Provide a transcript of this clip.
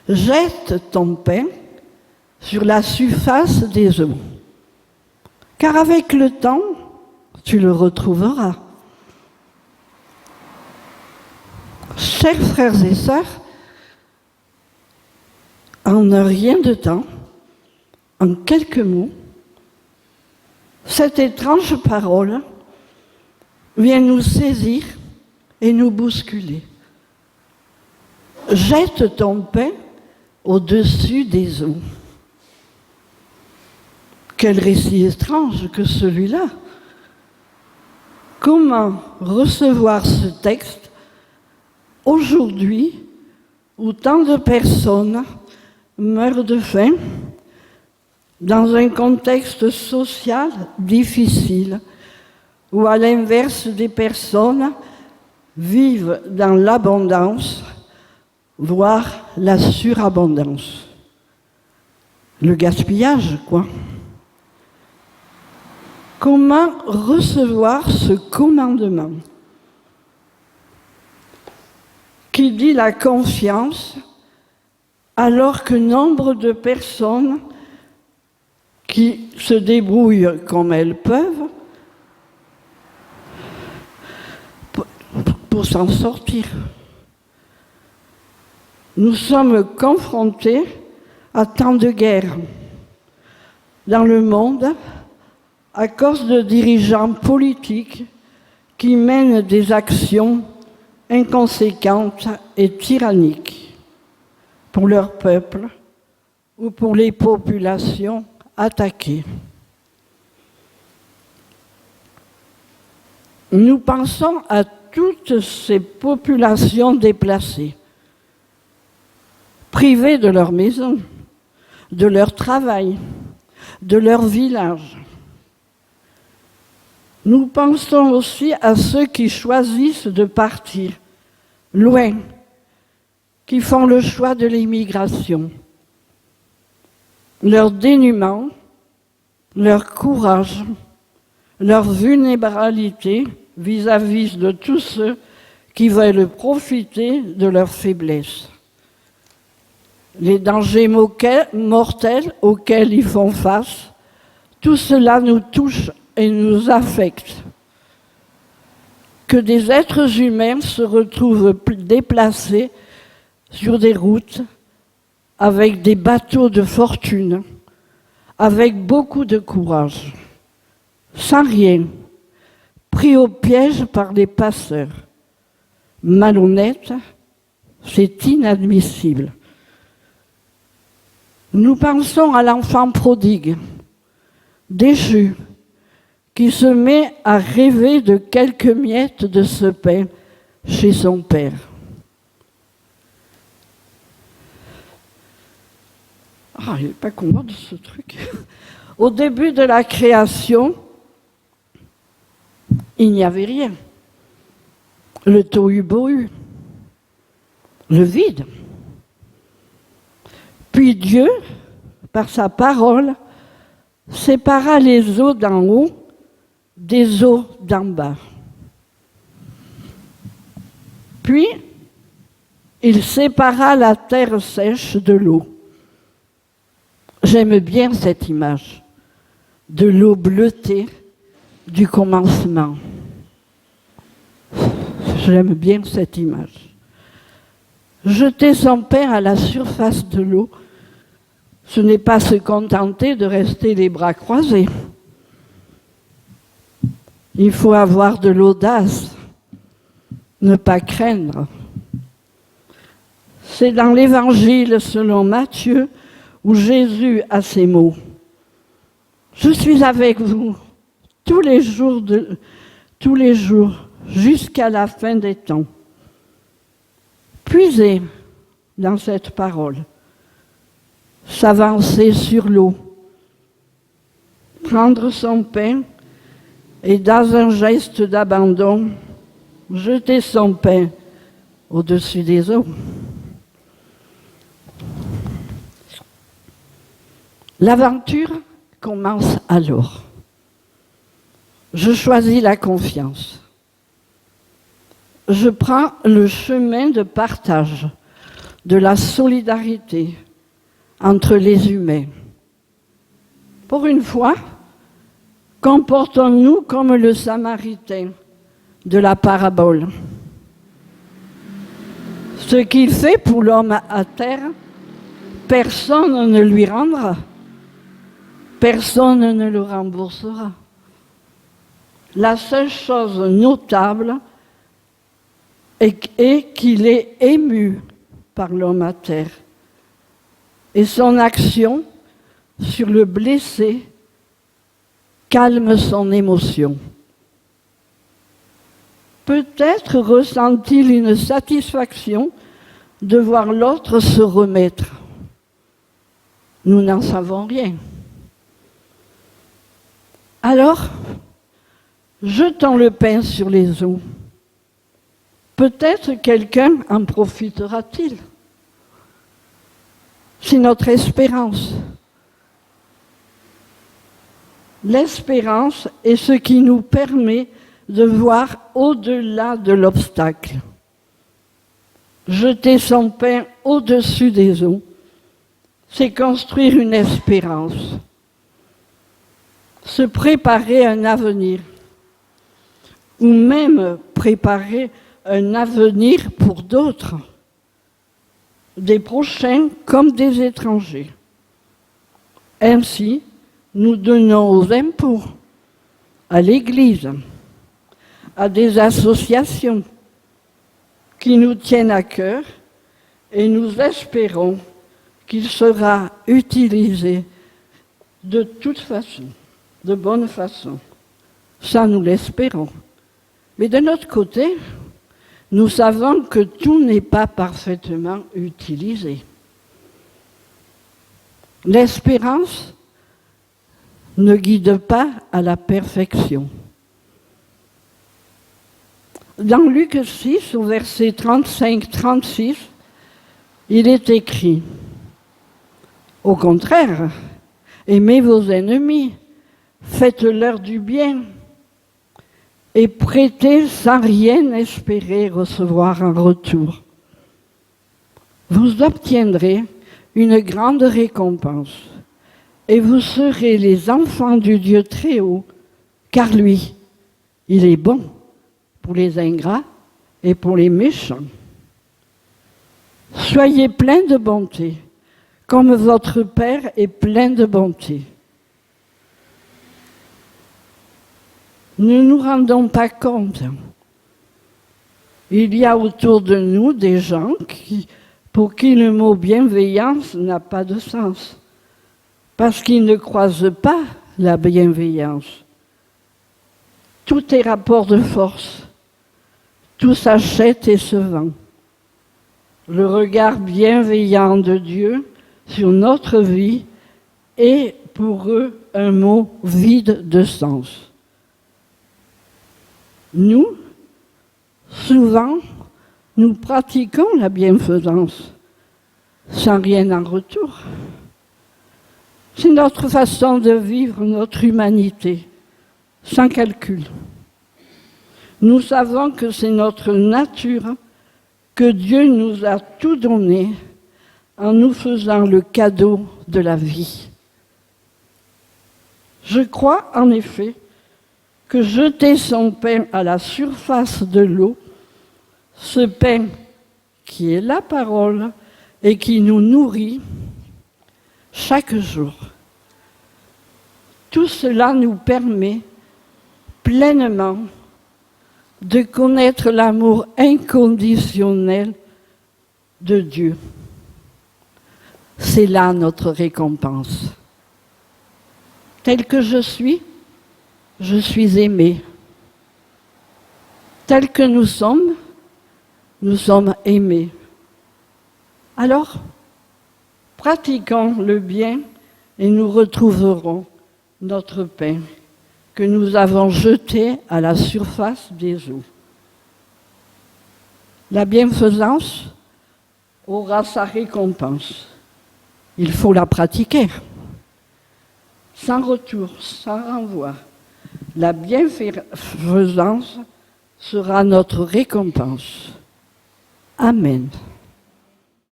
Jette ton pain sur la surface des eaux, car avec le temps, tu le retrouveras. Chers frères et sœurs, en un rien de temps, en quelques mots, cette étrange parole vient nous saisir et nous bousculer. Jette ton pain au-dessus des eaux. Quel récit étrange que celui-là! Comment recevoir ce texte aujourd'hui où tant de personnes meurent de faim dans un contexte social difficile où à l'inverse des personnes vivent dans l'abondance, voire la surabondance. Le gaspillage, quoi. Comment recevoir ce commandement qui dit la confiance alors que nombre de personnes qui se débrouillent comme elles peuvent pour s'en sortir. Nous sommes confrontés à tant de guerres dans le monde à cause de dirigeants politiques qui mènent des actions inconséquentes et tyranniques pour leur peuple ou pour les populations attaquées. Nous pensons à toutes ces populations déplacées, privées de leur maison, de leur travail, de leur village. Nous pensons aussi à ceux qui choisissent de partir loin, qui font le choix de l'immigration. Leur dénuement, leur courage, leur vulnérabilité vis-à-vis de tous ceux qui veulent profiter de leur faiblesse. Les dangers mortels auxquels ils font face, tout cela nous touche et nous affecte. Que des êtres humains se retrouvent déplacés sur des routes avec des bateaux de fortune, avec beaucoup de courage, sans rien, pris au piège par des passeurs. Malhonnêtes, c'est inadmissible. Nous pensons à l'enfant prodigue, déchu, qui se met à rêver de quelques miettes de ce pain chez son père. Ah, il n'est pas commode ce truc. Au début de la création, il n'y avait rien. Le tohu-bohu, le vide. Puis Dieu, par sa parole, sépara les eaux d'en haut des eaux d'en bas. Puis, il sépara la terre sèche de l'eau. J'aime bien cette image de l'eau bleutée du commencement. J'aime bien cette image. Jeter son pain à la surface de l'eau, ce n'est pas se contenter de rester les bras croisés. Il faut avoir de l'audace, ne pas craindre. C'est dans l'Évangile selon Matthieu où Jésus a ces mots. Je suis avec vous tous les jours jusqu'à la fin des temps. Puisez dans cette parole, s'avancer sur l'eau, prendre son pain et dans un geste d'abandon, jeter son pain au-dessus des eaux. L'aventure commence alors. Je choisis la confiance. Je prends le chemin de partage de la solidarité entre les humains. Pour une fois, comportons-nous comme le Samaritain de la parabole. Ce qu'il fait pour l'homme à terre, personne ne lui rendra, personne ne le remboursera. La seule chose notable est qu'il est ému par l'homme à terre. Et son action sur le blessé calme son émotion. Peut-être ressent-il une satisfaction de voir l'autre se remettre. Nous n'en savons rien. Alors, jetons le pain sur les eaux. Peut-être quelqu'un en profitera-t-il. C'est notre espérance. L'espérance est ce qui nous permet de voir au-delà de l'obstacle. Jeter son pain au-dessus des eaux, c'est construire une espérance. Se préparer un avenir, ou même préparer un avenir pour d'autres, des prochains comme des étrangers. Ainsi, nous donnons aux impôts, à l'Église, à des associations qui nous tiennent à cœur et nous espérons qu'il sera utilisé de toute façon, de bonne façon. Ça, nous l'espérons. Mais de notre côté, nous savons que tout n'est pas parfaitement utilisé. L'espérance ne guide pas à la perfection. Dans Luc 6, au verset 35-36, il est écrit « Au contraire, aimez vos ennemis, faites-leur du bien et prêtez sans rien espérer recevoir en retour. Vous obtiendrez une grande récompense et vous serez les enfants du Dieu très haut, car lui, il est bon pour les ingrats et pour les méchants. Soyez pleins de bonté, comme votre Père est plein de bonté. Ne nous rendons pas compte. Il y a autour de nous des gens pour qui le mot bienveillance n'a pas de sens, parce qu'ils ne croisent pas la bienveillance. Tout est rapport de force. Tout s'achète et se vend. Le regard bienveillant de Dieu sur notre vie est pour eux un mot vide de sens. Nous, souvent, nous pratiquons la bienfaisance sans rien en retour. C'est notre façon de vivre notre humanité, sans calcul. Nous savons que c'est notre nature, que Dieu nous a tout donné en nous faisant le cadeau de la vie. Je crois en effet que jeter son pain à la surface de l'eau, ce pain qui est la parole et qui nous nourrit chaque jour, tout cela nous permet pleinement de connaître l'amour inconditionnel de Dieu. C'est là notre récompense. Tel que je suis aimé. Tel que nous sommes aimés. Alors, pratiquons le bien et nous retrouverons notre pain que nous avons jeté à la surface des eaux. La bienfaisance aura sa récompense. Il faut la pratiquer. Sans retour, sans renvoi. La bienfaisance sera notre récompense. Amen.